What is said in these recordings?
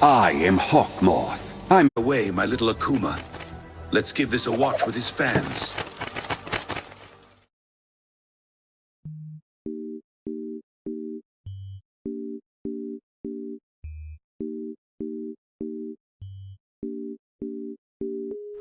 I am Hawk Moth. I'm away, my little Akuma. Let's give this a watch with his fans.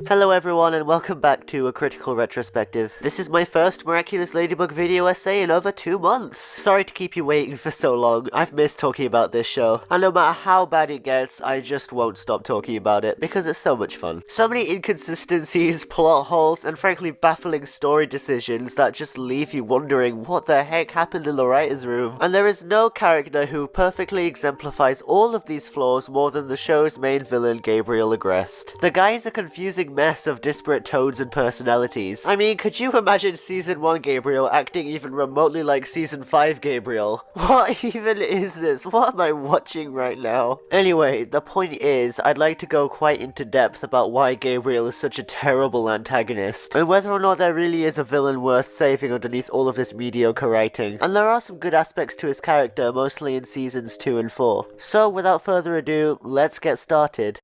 Hello everyone and welcome back to a critical retrospective. This is my first Miraculous Ladybug video essay in over 2 months. Sorry to keep you waiting for so long, I've missed talking about this show. And no matter how bad it gets, I just won't stop talking about it because it's so much fun. So many inconsistencies, plot holes, and frankly baffling story decisions that just leave you wondering what the heck happened in the writer's room. And there is no character who perfectly exemplifies all of these flaws more than the show's main villain, Gabriel Agreste. The guy is a confusing mess of disparate tones and personalities. I mean, could you imagine Season 1 Gabriel acting even remotely like Season 5 Gabriel? What even is this? What am I watching right now? Anyway, the point is, I'd like to go quite into depth about why Gabriel is such a terrible antagonist, and whether or not there really is a villain worth saving underneath all of this mediocre writing. And there are some good aspects to his character, mostly in Seasons 2 and 4. So without further ado, let's get started.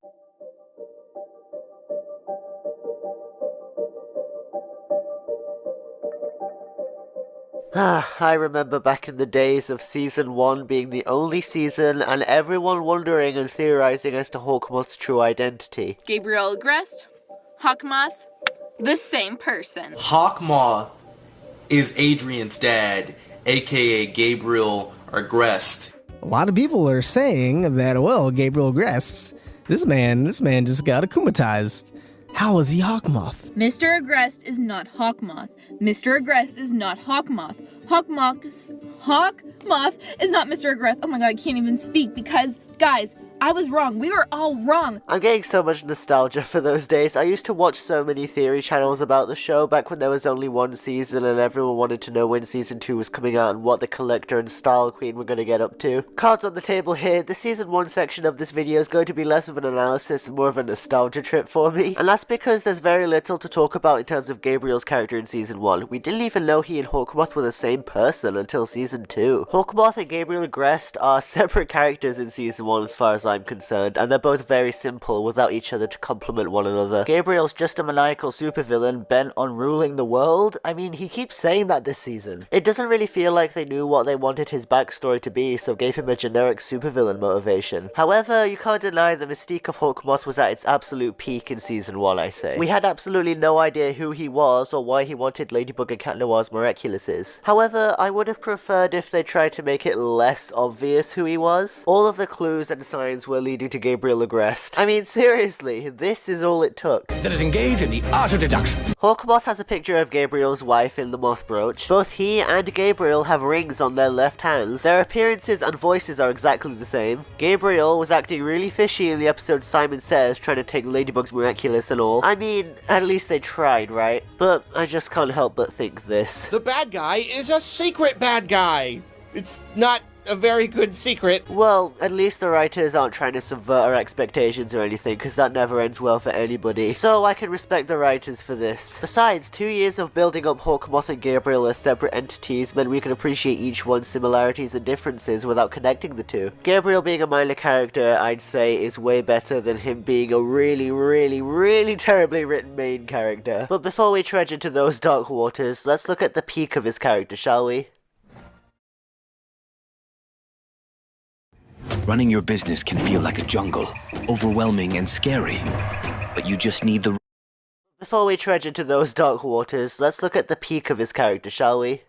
I remember back in the days of Season 1 being the only season and everyone wondering and theorizing as to Hawkmoth's true identity. Gabriel Agreste, Hawkmoth, the same person. Hawkmoth is Adrian's dad, aka Gabriel Agreste. A lot of people are saying that, well, Gabriel Agreste, this man just got akumatized. How is he Hawkmoth? Mr. Agreste is not Hawkmoth. Mr. Agreste is not Hawkmoth. Hawkmoth is not Mr. Agreste. Oh my god, I can't even speak because, guys, I was wrong. We were all wrong. I'm getting so much nostalgia for those days. I used to watch so many theory channels about the show back when there was only one season and everyone wanted to know when Season 2 was coming out and what the Collector and Style Queen were going to get up to. Cards on the table here. The Season 1 section of this video is going to be less of an analysis and more of a nostalgia trip for me. And that's because there's very little to talk about in terms of Gabriel's character in Season 1. We didn't even know he and Hawkmoth were the same person until Season 2. Hawkmoth and Gabriel Agreste are separate characters in Season 1 as far as I'm concerned, and they're both very simple without each other to complement one another. Gabriel's just a maniacal supervillain bent on ruling the world. I mean, he keeps saying that this season. It doesn't really feel like they knew what they wanted his backstory to be, so gave him a generic supervillain motivation. However, you can't deny the mystique of Hawkmoth was at its absolute peak in Season 1, I say. We had absolutely no idea who he was or why he wanted Ladybug and Cat Noir's Miraculouses. However, I would have preferred if they tried to make it less obvious who he was. All of the clues and signs were leading to Gabriel Agreste. I mean, seriously, this is all it took. Let us engage in the art of deduction. Hawkmoth has a picture of Gabriel's wife in the moth brooch. Both he and Gabriel have rings on their left hands. Their appearances and voices are exactly the same. Gabriel was acting really fishy in the episode Simon Says, trying to take Ladybug's Miraculous and all. I mean, at least they tried, right? But I just can't help but think this. The bad guy is a secret bad guy. It's not a very good secret. Well, at least the writers aren't trying to subvert our expectations or anything, because that never ends well for anybody. So I can respect the writers for this. Besides, 2 years of building up Hawkmoth and Gabriel as separate entities meant we could appreciate each one's similarities and differences without connecting the two. Gabriel being a minor character, I'd say, is way better than him being a really terribly written main character. But before we trudge into those dark waters, let's look at the peak of his character, shall we? Running your business can feel like a jungle, overwhelming and scary, but you just need the... Before we trudge into those dark waters, let's look at the peak of his character, shall we?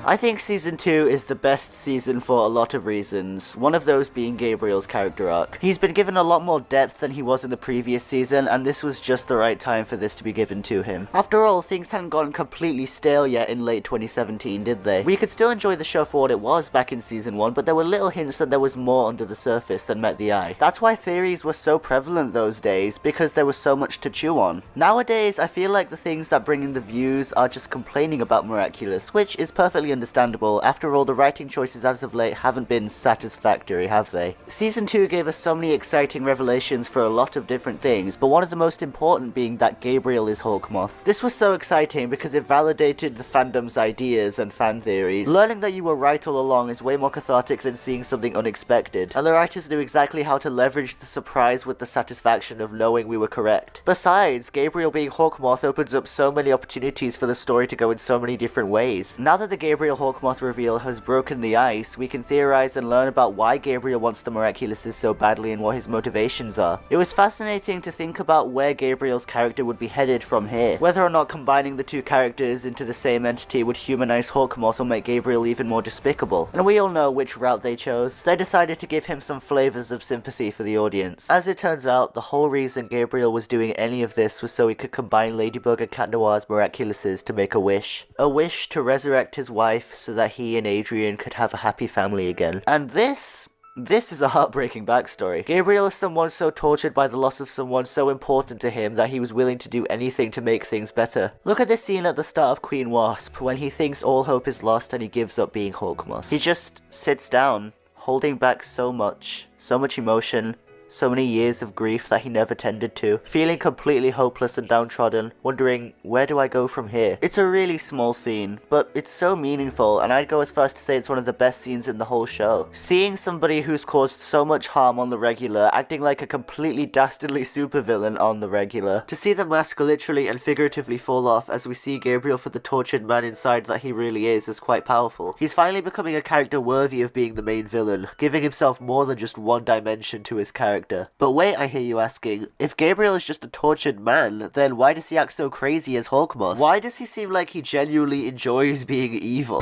I think Season 2 is the best season for a lot of reasons, one of those being Gabriel's character arc. He's been given a lot more depth than he was in the previous season, and this was just the right time for this to be given to him. After all, things hadn't gone completely stale yet in late 2017, did they? We could still enjoy the show for what it was back in Season 1, but there were little hints that there was more under the surface than met the eye. That's why theories were so prevalent those days, because there was so much to chew on. Nowadays, I feel like the things that bring in the views are just complaining about Miraculous, which is perfectly totally understandable. After all, the writing choices as of late haven't been satisfactory, have they? Season 2 gave us so many exciting revelations for a lot of different things, but one of the most important being that Gabriel is Hawkmoth. This was so exciting because it validated the fandom's ideas and fan theories. Learning that you were right all along is way more cathartic than seeing something unexpected, and the writers knew exactly how to leverage the surprise with the satisfaction of knowing we were correct. Besides, Gabriel being Hawkmoth opens up so many opportunities for the story to go in so many different ways. Now that the Gabriel Hawkmoth reveal has broken the ice, we can theorize and learn about why Gabriel wants the Miraculouses so badly and what his motivations are. It was fascinating to think about where Gabriel's character would be headed from here. Whether or not combining the two characters into the same entity would humanize Hawkmoth or make Gabriel even more despicable. And we all know which route they chose. They decided to give him some flavors of sympathy for the audience. As it turns out, the whole reason Gabriel was doing any of this was so he could combine Ladybug and Cat Noir's Miraculouses to make a wish. A wish to resurrect his wife so that he and Adrien could have a happy family again. And this is a heartbreaking backstory. Gabriel is someone so tortured by the loss of someone so important to him that he was willing to do anything to make things better. Look at this scene at the start of Queen Wasp, when he thinks all hope is lost and he gives up being Hawkmoth. He just sits down, holding back so much emotion, so many years of grief that he never tended to, feeling completely hopeless and downtrodden, wondering, where do I go from here? It's a really small scene, but it's so meaningful, and I'd go as far as to say it's one of the best scenes in the whole show. Seeing somebody who's caused so much harm on the regular, acting like a completely dastardly supervillain on the regular, to see the mask literally and figuratively fall off as we see Gabriel for the tortured man inside that he really is quite powerful. He's finally becoming a character worthy of being the main villain, giving himself more than just one dimension to his character. But wait, I hear you asking, if Gabriel is just a tortured man, then why does he act so crazy as Hawkmoth? Why does he seem like he genuinely enjoys being evil?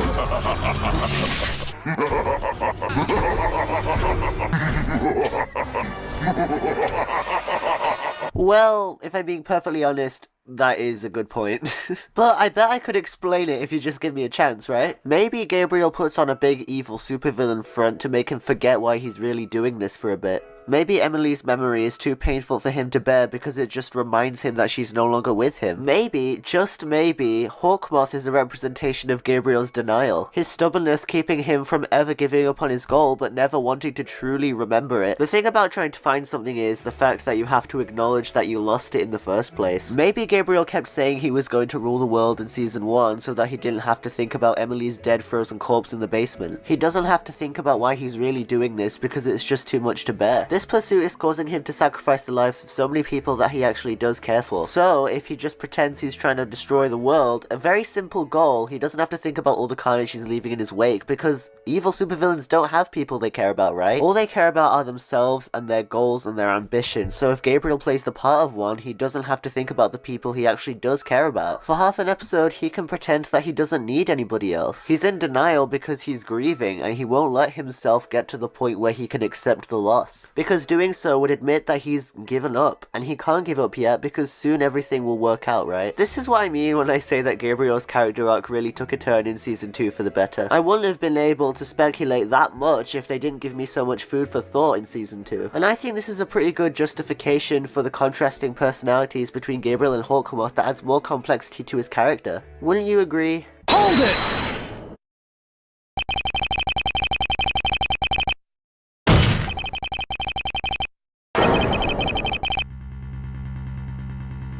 Well, if I'm being perfectly honest, that is a good point. But I bet I could explain it if you just give me a chance, right? Maybe Gabriel puts on a big evil supervillain front to make him forget why he's really doing this for a bit. Maybe Emily's memory is too painful for him to bear because it just reminds him that she's no longer with him. Maybe, just maybe, Hawkmoth is a representation of Gabriel's denial. His stubbornness keeping him from ever giving up on his goal but never wanting to truly remember it. The thing about trying to find something is the fact that you have to acknowledge that you lost it in the first place. Maybe Gabriel kept saying he was going to rule the world in season 1 so that he didn't have to think about Emily's dead frozen corpse in the basement. He doesn't have to think about why he's really doing this because it's just too much to bear. This pursuit is causing him to sacrifice the lives of so many people that he actually does care for. So, if he just pretends he's trying to destroy the world, a very simple goal, he doesn't have to think about all the carnage he's leaving in his wake, because evil supervillains don't have people they care about, right? All they care about are themselves and their goals and their ambitions, so if Gabriel plays the part of one, he doesn't have to think about the people he actually does care about. For half an episode, he can pretend that he doesn't need anybody else. He's in denial because he's grieving, and he won't let himself get to the point where he can accept the loss. Because doing so would admit that he's given up, and he can't give up yet because soon everything will work out, right? This is what I mean when I say that Gabriel's character arc really took a turn in season 2 for the better. I wouldn't have been able to speculate that much if they didn't give me so much food for thought in season 2. And I think this is a pretty good justification for the contrasting personalities between Gabriel and Hawkmoth that adds more complexity to his character. Wouldn't you agree? Hold it!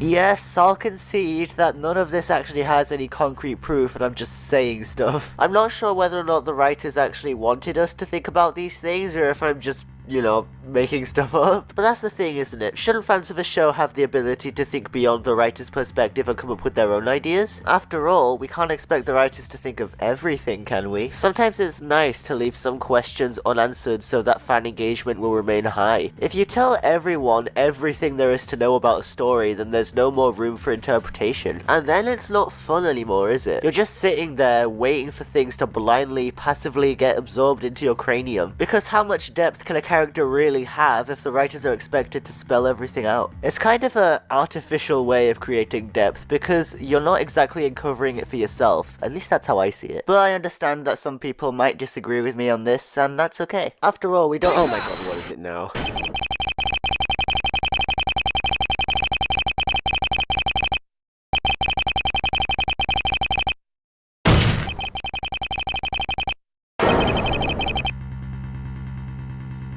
Yes, I'll concede that none of this actually has any concrete proof and I'm just saying stuff. I'm not sure whether or not the writers actually wanted us to think about these things or if I'm just, you know, making stuff up. But that's the thing, isn't it? Shouldn't fans of a show have the ability to think beyond the writer's perspective and come up with their own ideas? After all, we can't expect the writers to think of everything, can we? Sometimes it's nice to leave some questions unanswered so that fan engagement will remain high. If you tell everyone everything there is to know about a story, then there's no more room for interpretation. And then it's not fun anymore, is it? You're just sitting there waiting for things to blindly, passively get absorbed into your cranium. Because how much depth can a character really have if the writers are expected to spell everything out? It's kind of an artificial way of creating depth because you're not exactly uncovering it for yourself. At least that's how I see it. But I understand that some people might disagree with me on this, and that's okay. After all, we don't— oh my god, what is it now?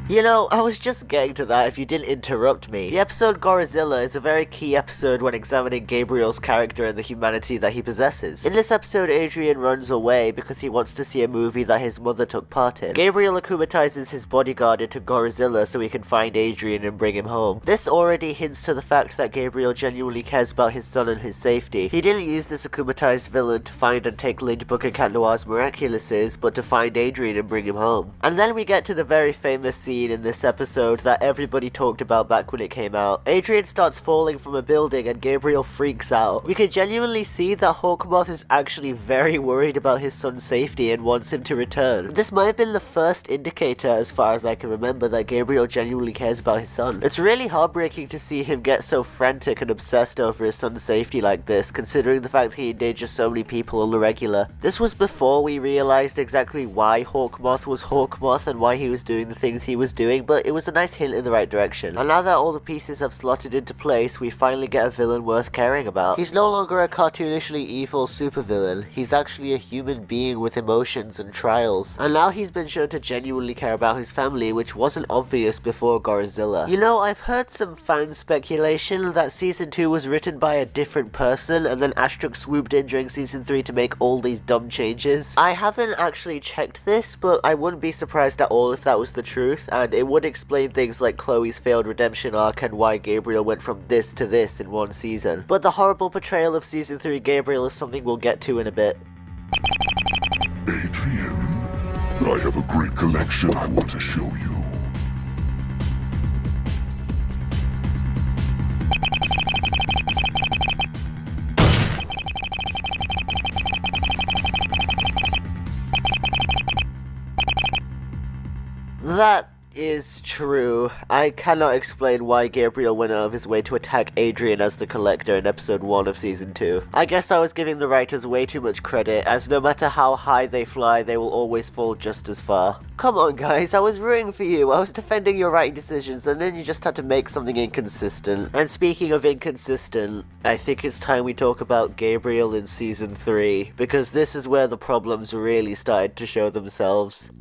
You know, I was just getting to that if you didn't interrupt me. The episode Gorizilla is a very key episode when examining Gabriel's character and the humanity that he possesses. In this episode, Adrian runs away because he wants to see a movie that his mother took part in. Gabriel akumatizes his bodyguard into Gorizilla so he can find Adrian and bring him home. This already hints to the fact that Gabriel genuinely cares about his son and his safety. He didn't use this akumatized villain to find and take Lynchbook and Cat Noir's Miraculouses, but to find Adrian and bring him home. And then we get to the very famous scene in this episode that everybody talked about back when it came out. Adrian starts falling from a building and Gabriel freaks out. We can genuinely see that Hawkmoth is actually very worried about his son's safety and wants him to return. This might have been the first indicator, as far as I can remember, that Gabriel genuinely cares about his son. It's really heartbreaking to see him get so frantic and obsessed over his son's safety like this, considering the fact that he endangers so many people on the regular. This was before we realized exactly why Hawkmoth was Hawkmoth and why he was doing the things he was doing, but it was a nice hint in the right direction. And now that all the pieces have slotted into place, we finally get a villain worth caring about. He's no longer a cartoonishly evil supervillain. He's actually a human being with emotions and trials. And now he's been shown to genuinely care about his family, which wasn't obvious before Gorizilla. You know, I've heard some fan speculation that Season 2 was written by a different person and then Astruc swooped in during Season 3 to make all these dumb changes. I haven't actually checked this, but I wouldn't be surprised at all if that was the truth, and it would explain things like Chloe's failed redemption arc and why Gabriel went from this to this in one season. But the horrible portrayal of Season 3 Gabriel is something we'll get to in a bit. Adrian, I have a great collection I want to show you. That is true. I cannot explain why Gabriel went out of his way to attack Adrian as the Collector in episode 1 of season 2. I guess I was giving the writers way too much credit, as no matter how high they fly, they will always fall just as far. Come on guys, I was rooting for you, I was defending your writing decisions, and then you just had to make something inconsistent. And speaking of inconsistent, I think it's time we talk about Gabriel in season 3, because this is where the problems really started to show themselves.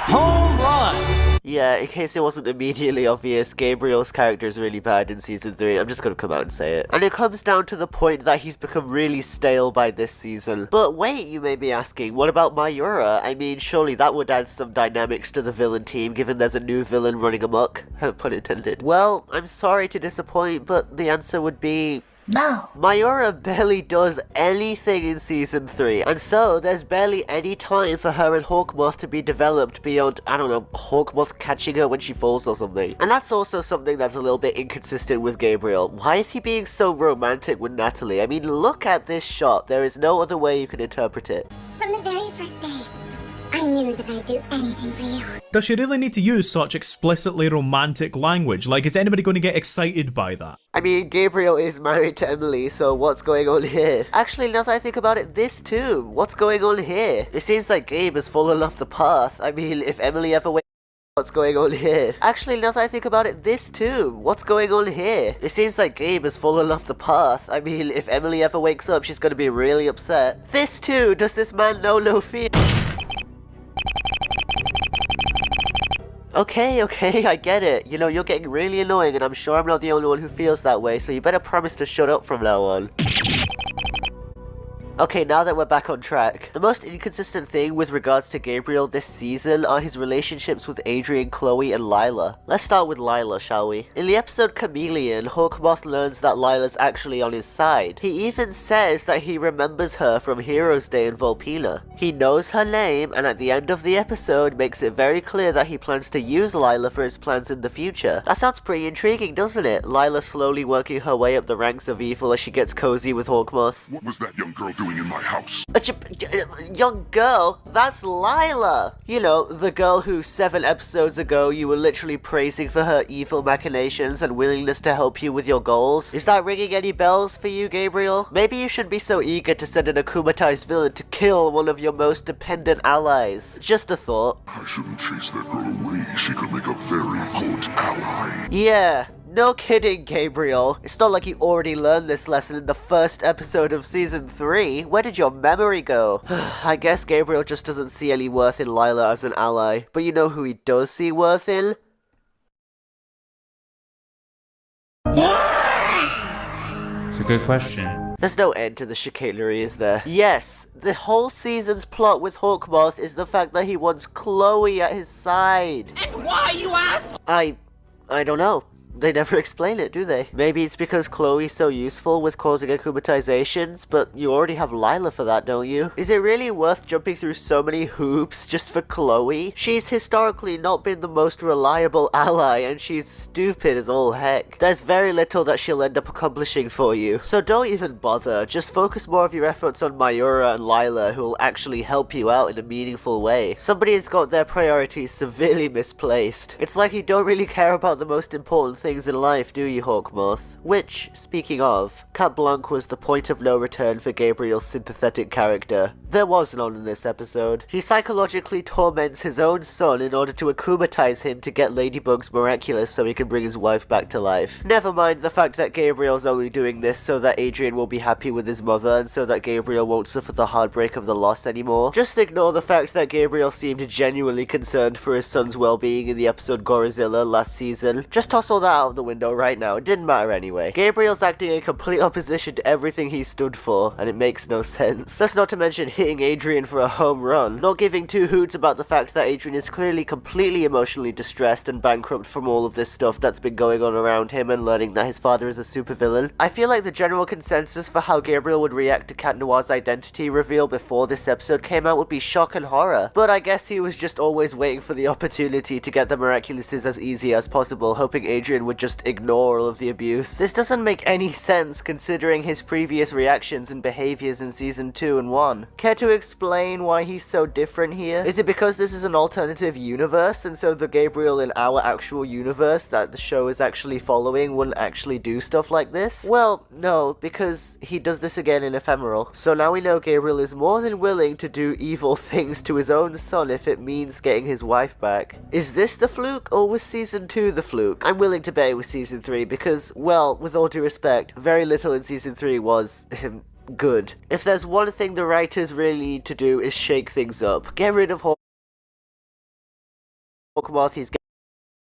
Home run! Yeah, in case it wasn't immediately obvious, Gabriel's character is really bad in season 3. I'm just gonna come out and say it. And it comes down to the point that he's become really stale by this season. But wait, you may be asking, what about Mayura? I mean, surely that would add some dynamics to the villain team, given there's a new villain running amok. Pun intended. Well, I'm sorry to disappoint, but the answer would be... no. Mayura barely does anything in season 3, and so there's barely any time for her and Hawkmoth to be developed beyond, I don't know, Hawkmoth catching her when she falls or something. And that's also something that's a little bit inconsistent with Gabriel. Why is he being so romantic with Natalie? I mean, look at this shot. There is no other way you can interpret it. From the very first day, I knew that I'd do anything for you. Does she really need to use such explicitly romantic language? Like, is anybody going to get excited by that? I mean, Gabriel is married to Emily, so what's going on here? Actually, now that I think about it, this too. What's going on here? It seems like Gabe has fallen off the path. I mean, if Emily ever wakes up, what's going on here? Actually, now that I think about it, this too. What's going on here? It seems like Gabe has fallen off the path. I mean, if Emily ever wakes up, she's gonna be really upset. This too. Does this man know no fear? Okay, I get it. You know, you're getting really annoying and I'm sure I'm not the only one who feels that way, so you better promise to shut up from now on. Okay, now that we're back on track, the most inconsistent thing with regards to Gabriel this season are his relationships with Adrian, Chloe, and Lila. Let's start with Lila, shall we? In the episode Chameleon, Hawkmoth learns that Lila's actually on his side. He even says that he remembers her from Heroes Day in Volpina. He knows her name, and at the end of the episode makes it very clear that he plans to use Lila for his plans in the future. That sounds pretty intriguing, doesn't it? Lila slowly working her way up the ranks of evil as she gets cozy with Hawkmoth. What was that young girl doing in my house? Young girl? That's Lila! You know, the girl who 7 episodes ago you were literally praising for her evil machinations and willingness to help you with your goals. Is that ringing any bells for you, Gabriel? Maybe you shouldn't be so eager to send an akumatized villain to kill one of your most dependent allies. Just a thought. I shouldn't chase that girl away. She could make a very good ally. Yeah. No kidding, Gabriel. It's not like you already learned this lesson in the first episode of season 3. Where did your memory go? I guess Gabriel just doesn't see any worth in Lila as an ally. But you know who he does see worth in? It's a good question. There's no end to the chicanery, is there? Yes, the whole season's plot with Hawkmoth is the fact that he wants Chloe at his side. And why, you ask? I don't know. They never explain it, do they? Maybe it's because Chloe's so useful with causing akumatizations, but you already have Lila for that, don't you? Is it really worth jumping through so many hoops just for Chloe? She's historically not been the most reliable ally, and she's stupid as all heck. There's very little that she'll end up accomplishing for you, so don't even bother. Just focus more of your efforts on Mayura and Lila, who'll actually help you out in a meaningful way. Somebody has got their priorities severely misplaced. It's like you don't really care about the most important things in life, do you, Hawkmoth? Which, speaking of, Cat Blanc was the point of no return for Gabriel's sympathetic character. There was none in this episode. He psychologically torments his own son in order to akumatize him to get Ladybug's miraculous so he can bring his wife back to life. Never mind the fact that Gabriel's only doing this so that Adrian will be happy with his mother and so that Gabriel won't suffer the heartbreak of the loss anymore. Just ignore the fact that Gabriel seemed genuinely concerned for his son's well-being in the episode Gorizilla last season. Just toss all that out of the window right now. It didn't matter anyway. Gabriel's acting in complete opposition to everything he stood for, and it makes no sense. That's not to mention hitting Adrian for a home run, not giving two hoots about the fact that Adrian is clearly completely emotionally distressed and bankrupt from all of this stuff that's been going on around him and learning that his father is a supervillain. I feel like the general consensus for how Gabriel would react to Cat Noir's identity reveal before this episode came out would be shock and horror, but I guess he was just always waiting for the opportunity to get the miraculouses as easy as possible, hoping Adrian would just ignore all of the abuse. This doesn't make any sense considering his previous reactions and behaviors in season 2 and 1. Care to explain why he's so different here? Is it because this is an alternative universe and so the Gabriel in our actual universe that the show is actually following wouldn't actually do stuff like this? Well, no, because he does this again in Ephemeral. So now we know Gabriel is more than willing to do evil things to his own son if it means getting his wife back. Is this the fluke or was season 2 the fluke? I'm willing to bet it was season 3 because, well, with all due respect, very little in season 3 was good. If there's one thing the writers really need to do is shake things up. Get rid of Hawkmoth, he's